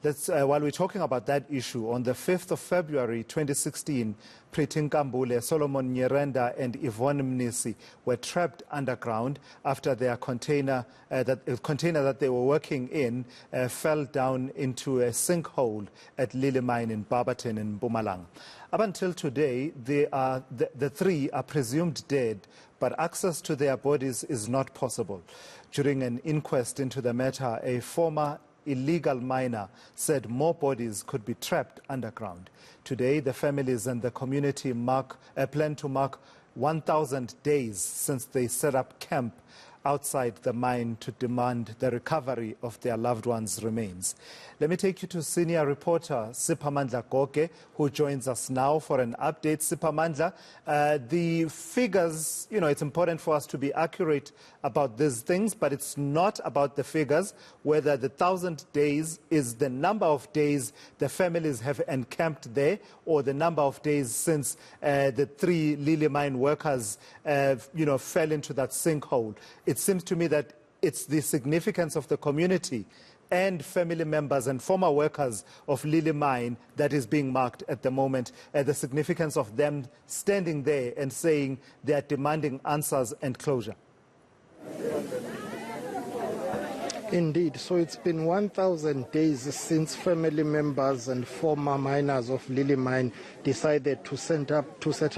While we're talking about that issue, on the 5th of February 2016, Nkambule, Solomon Nyirenda and Yvonne Mnisi were trapped underground after their container that they were working in fell down into a sinkhole at Lily Mine in Barberton in Mpumalanga. Up until today, the three are presumed dead, but access to their bodies is not possible. During an inquest into the matter, a former illegal miner said more bodies could be trapped underground. Today, the families and the community plan to mark 1,000 days since they set up camp outside the mine to demand the recovery of their loved ones' remains. Let me take you to senior reporter Siphamandla Goge, who joins us now for an update. Siphamandla, the figures, it's important for us to be accurate about these things, but it's not about the figures, whether the 1,000 days is the number of days the families have encamped there, or the number of days since the three Lily Mine workers, fell into that sinkhole. It seems to me that it's the significance of the community and family members and former workers of Lily Mine that is being marked at the moment, the significance of them standing there and saying they are demanding answers and closure. Indeed, so it's been 1,000 days since family members and former miners of Lily Mine decided to set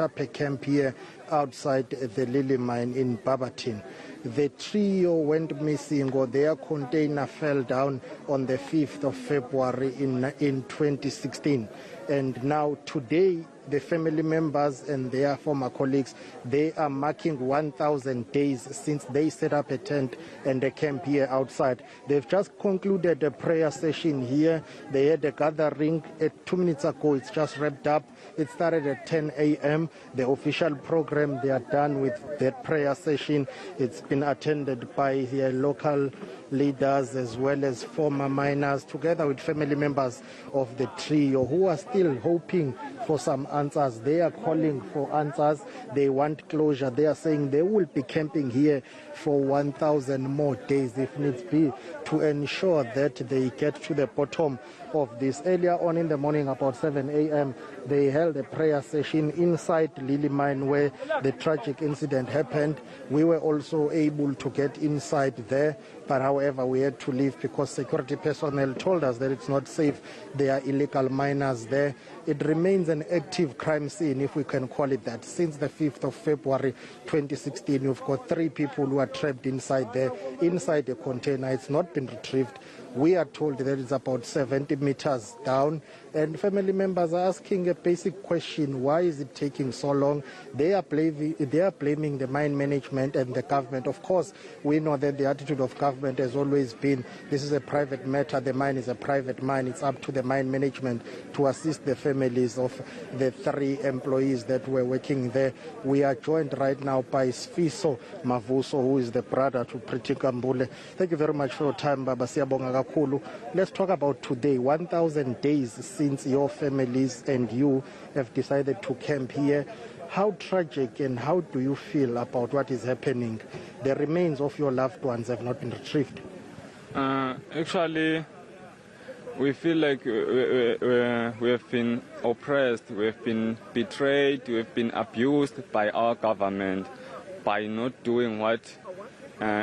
up a camp here outside the Lily Mine in Barberton. The trio went missing, or their container fell down on the 5th of February in 2016. And now today, the family members and their former colleagues, they are marking 1,000 days since they set up a tent and a camp here outside. They've just concluded a prayer session here. They had a gathering 2 minutes ago. It's just wrapped up. It started at 10 a.m. The official program, they are done with that prayer session. It's been attended by the local leaders as well as former miners, together with family members of the trio who are still hoping for some answers. They are calling for answers. They want closure. They are saying they will be camping here for 1,000 more days if needs be, to ensure that they get to the bottom of this. Earlier on in the morning, about 7 a.m., they held a prayer session inside Lily Mine where the tragic incident happened. We were also able to get inside there, but however, we had to leave because security personnel told us that it's not safe. There are illegal miners there. It remains an active crime scene, if we can call it that. Since the 5th of February 2016, we've got 3 people who are trapped inside there, inside a container. It's not been retrieved. We are told that it's about 70 meters down, and family members are asking a basic question: why is it taking so long? They are blaming the mine management and the government. Of course, we know that the attitude of government has always been, this is a private matter, the mine is a private mine, it's up to the mine management to assist the families of the 3 employees that were working there. We are joined right now by Sfiso Mavuso, who is the brother to Nkambule. Thank you very much for your time, Baba. Let's talk about today, 1,000 days since your families and you have decided to camp here. How tragic and how do you feel about what is happening? The remains of your loved ones have not been retrieved. Actually, we feel like we have been oppressed, we have been betrayed, we have been abused by our government by not doing what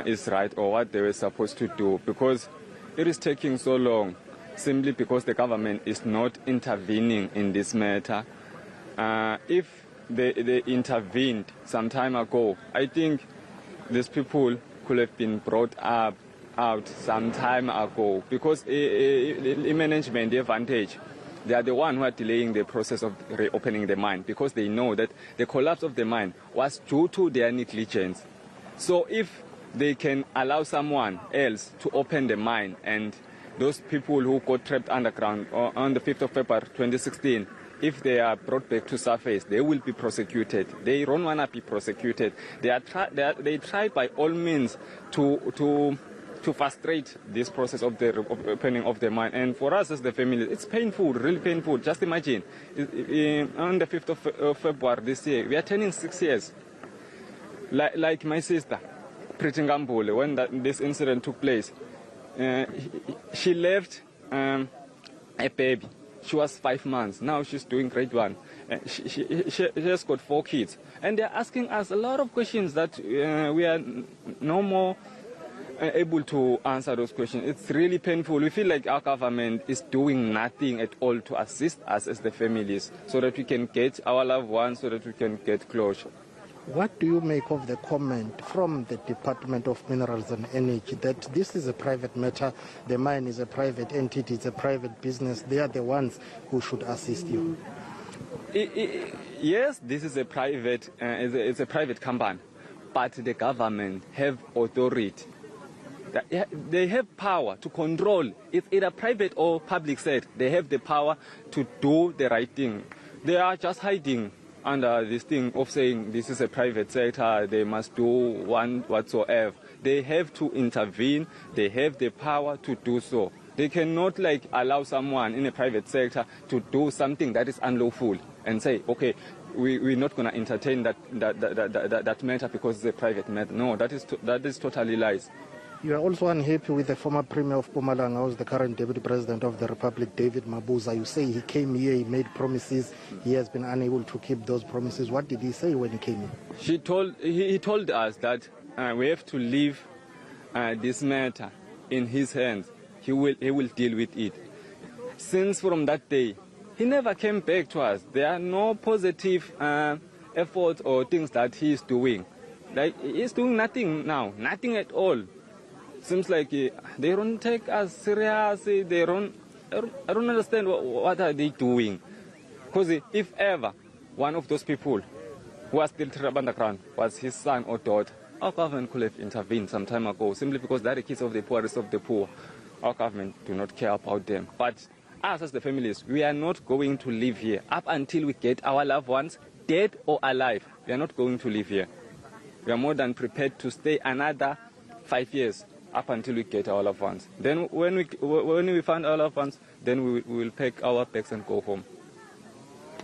is right or what they were supposed to do, because it is taking so long simply because the government is not intervening in this matter. If they intervened some time ago, I think these people could have been brought out some time ago, because in management, the advantage, they are the one who are delaying the process of reopening the mine, because they know that the collapse of the mine was due to their negligence. So if they can allow someone else to open the mine, and those people who got trapped underground on the 5th of February 2016, if they are brought back to surface, they will be prosecuted. They don't want to be prosecuted. They try by all means to frustrate this process of the opening of the mine. And for us as the family, it's painful, really painful. Just imagine, on the 5th of February this year, we are turning 6 years. Like my sister, Nkambule, when this incident took place, she left a baby. She was 5 months. Now she's doing grade 1. She has got 4 kids. And they're asking us a lot of questions that we are no more able to answer those questions. It's really painful. We feel like our government is doing nothing at all to assist us as the families so that we can get our loved ones, so that we can get closure. What do you make of the comment from the Department of Minerals and Energy that this is a private matter, the mine is a private entity, it's a private business, they are the ones who should assist you? Yes, this is a private, it's a private company, but the government have authority. They have power to control. It's either private or public sector. They have the power to do the right thing. They are just hiding under this thing of saying this is a private sector, they must do one whatsoever. They have to intervene. They have the power to do so. They cannot allow someone in a private sector to do something that is unlawful and say, okay, we're not going to entertain that matter because it's a private matter. No, that is totally lies. You are also unhappy with the former Premier of Mpumalanga, who's the current Deputy President of the Republic, David Mabuza. You say he came here, he made promises, he has been unable to keep those promises. What did he say when he came in? He told us that we have to leave this matter in his hands. He will deal with it. Since from that day, he never came back to us. There are no positive efforts or things that he is doing. He's doing nothing now, nothing at all. Seems like they don't take us seriously. I don't understand what are they doing. Because if ever one of those people who are still trapped underground was his son or daughter, our government could have intervened some time ago, simply because they are the kids of the poorest of the poor. Our government do not care about them. But us as the families, we are not going to live here up until we get our loved ones, dead or alive. We are not going to live here. We are more than prepared to stay another 5 years up until we get our loved ones. Then when we find our loved ones, then we will pack our bags and go home.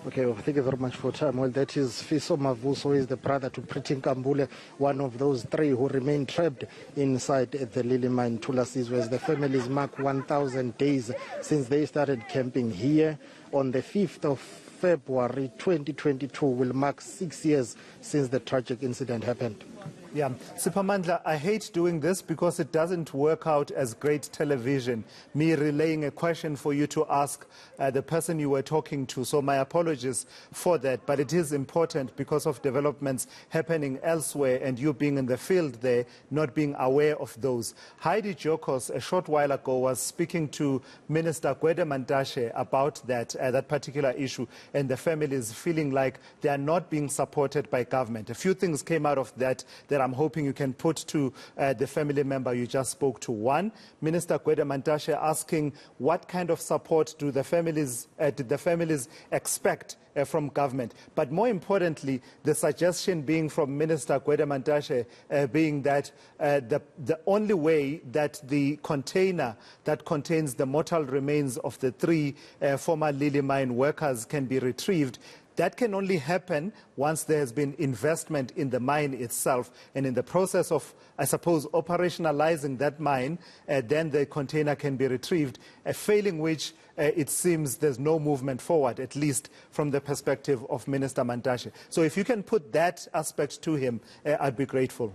Okay, well, thank you very much for your time. Well, that is Fiso Mavuso, who is the brother to Nkambule, one of those 3 who remain trapped inside the Lily Mine, Thulasizwe, as the families mark 1,000 days since they started camping here. On the 5th of February 2022 will mark 6 years since the tragic incident happened. Yeah, Siphamandla, I hate doing this because it doesn't work out as great television, me relaying a question for you to ask the person you were talking to. So my apologies for that, but it is important because of developments happening elsewhere and you being in the field there, not being aware of those. Heidi Jokos, a short while ago, was speaking to Minister Gwede Mantashe about that particular issue and the families feeling like they are not being supported by government. A few things came out of that I'm hoping you can put to the family member you just spoke to. One, Minister Gwede Mantashe asking what kind of support do the families expect from government. But more importantly, the suggestion being from Minister Gwede Mantashe being that the only way that the container that contains the mortal remains of the 3 former Lily Mine workers can be retrieved, that can only happen once there has been investment in the mine itself. And in the process of, I suppose, operationalizing that mine, then the container can be retrieved, failing which it seems there's no movement forward, at least from the perspective of Minister Mantashe. So if you can put that aspect to him, I'd be grateful.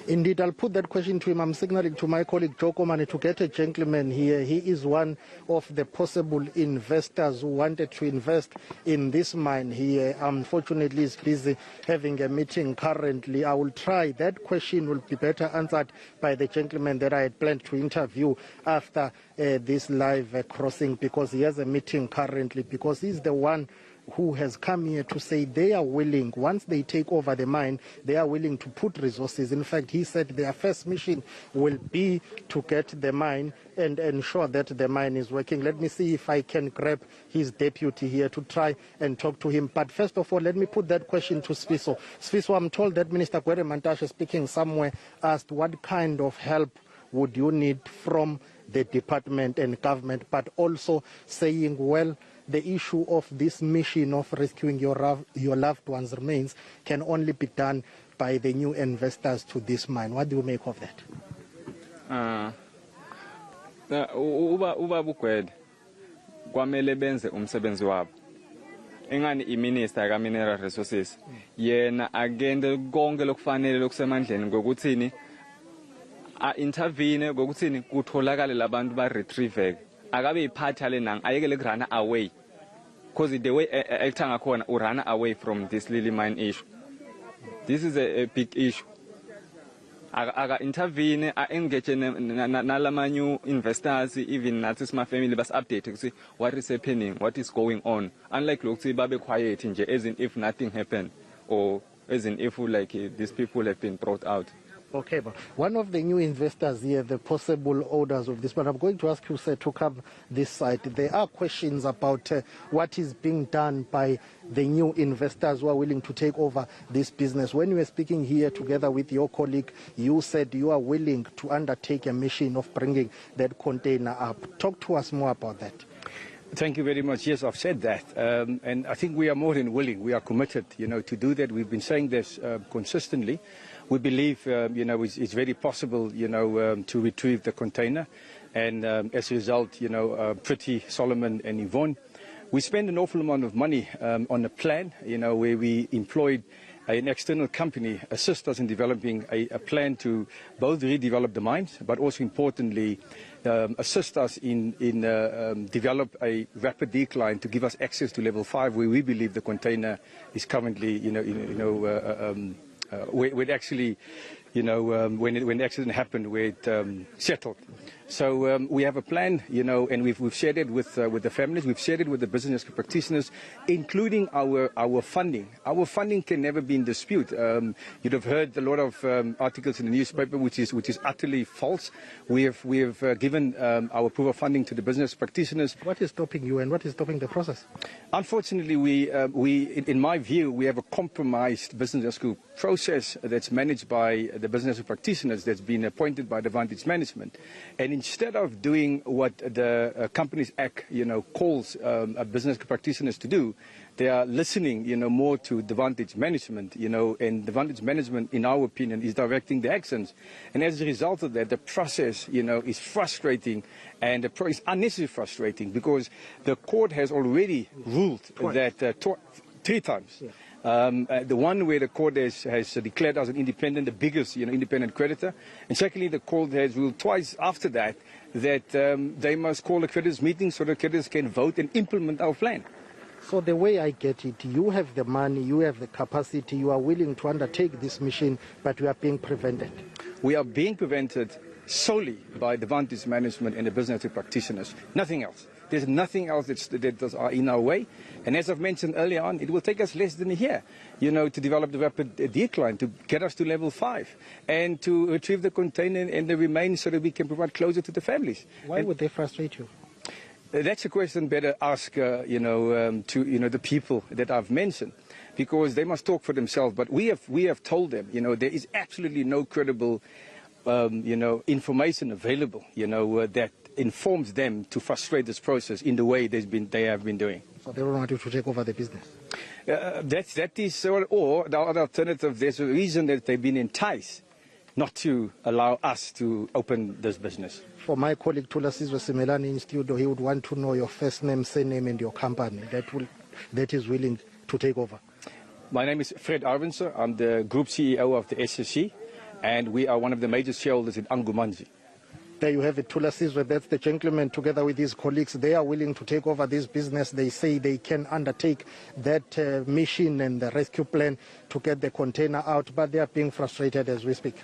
Indeed, I'll put that question to him. I'm signaling to my colleague Joko Mane to get a gentleman here. He is one of the possible investors who wanted to invest in this mine here. Unfortunately, he's busy having a meeting currently. I will try. That question will be better answered by the gentleman that I had planned to interview after this live crossing, because he has a meeting currently, because he's the one who has come here to say they are willing, once they take over the mine, they are willing to put resources. In fact, he said their first mission will be to get the mine and ensure that the mine is working. Let me see if I can grab his deputy here to try and talk to him. But first of all, let me put that question to Sfiso. Sfiso, I'm told that Minister Gwede Mantashe, speaking somewhere, asked what kind of help would you need from the department and government, but also saying, well, the issue of this mission of rescuing your loved ones' remains can only be done by the new investors to this mine. What do you make of that? Uba Bugwede kwamele benze umsebenzi wabo. Engani iminister ka Mineral Resources yena agende konke lokufanele lokusemandleni ngokuthini intervene ngokuthini kutholakale labantu ba retrieve akabe iphatha lenang ayekele kurana away because the way ekuthanga khona urana away from this Lily mine issue. This is a big issue. Aga intervene engage nalama new investors, even nathi sima family bas update to see what is happening, what is going on. Unlike lokuthi babe quiet nje as in if nothing happened or as in if like these people have been brought out. Okay, but one of the new investors here, the possible owners of this, but I'm going to ask you, sir, to come this side. There are questions about what is being done by the new investors who are willing to take over this business. When you were speaking here together with your colleague, you said you are willing to undertake a mission of bringing that container up. Talk to us more about that. Thank you very much. Yes, I've said that. And I think we are more than willing. We are committed, to do that. We've been saying this consistently. We believe, it's very possible, to retrieve the container. And as a result, Pretty, Solomon and Yvonne, we spend an awful amount of money on a plan, where we employed an external company assist us in developing a plan to both redevelop the mines, but also importantly, assist us in develop a rapid decline to give us access to level 5, where we believe the container is currently, where it actually, when the accident happened, where it settled. So we have a plan, and we've shared it with the families. We've shared it with the business practitioners, including our funding. Our funding can never be in dispute. You'd have heard a lot of articles in the newspaper, which is utterly false. We have given our proof of funding to the business practitioners. What is stopping you, and what is stopping the process? Unfortunately, in my view, we have a compromised business school process that's managed by the business practitioners that's been appointed by the Vantage Management. And instead of doing what the Companies Act, calls business practitioners to do, they are listening, more to the Vantage Management, and the Vantage Management, in our opinion, is directing the actions. And as a result of that, the process, is frustrating, and the process is unnecessarily frustrating because the court has already ruled that 3 times. Yeah. The one where the court has declared us an independent, the biggest independent creditor. And secondly, the court has ruled twice after that they must call a creditors meeting so the creditors can vote and implement our plan. So the way I get it, you have the money, you have the capacity, you are willing to undertake this mission, but you are being prevented. We are being prevented solely by the Vantage Management and the business practitioners. Nothing else. There's nothing else that are in our way. And as I've mentioned earlier on, it will take us less than a year, to develop the rapid decline, to get us to level 5, and to retrieve the container and the remains so that we can provide closure to the families. Why would they frustrate you? That's a question better ask, to the people that I've mentioned, because they must talk for themselves. But we have told them, there is absolutely no credible, information available, that informs them to frustrate this process in the way they have been doing. So they don't want you to take over the business? That is, or the other alternative, there's a reason that they've been enticed not to allow us to open this business. For my colleague Thulasizwe Simelane in studio, he would want to know your first name, surname, and your company that is willing to take over. My name is Fred Arvinser. I'm the Group CEO of the SSC, and we are one of the major shareholders in Angumanzi. There you have it, Thulasizwe. That's the gentleman together with his colleagues. They are willing to take over this business. They say they can undertake that mission and the rescue plan to get the container out, but they are being frustrated as we speak.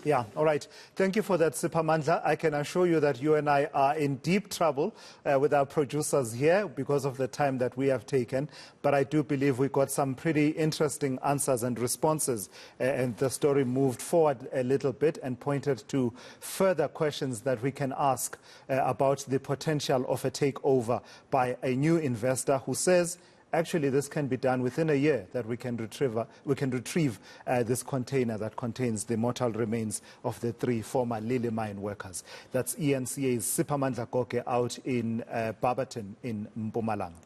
Yeah, all right. Thank you for that, Siphamandla. I can assure you that you and I are in deep trouble with our producers here because of the time that we have taken. But I do believe we got some pretty interesting answers and responses. And the story moved forward a little bit and pointed to further questions that we can ask about the potential of a takeover by a new investor who says, actually, this can be done within a year, that we can retrieve this container that contains the mortal remains of the 3 former Lily mine workers. That's eNCA's Siphamandla Goge out in Barberton in Mpumalanga.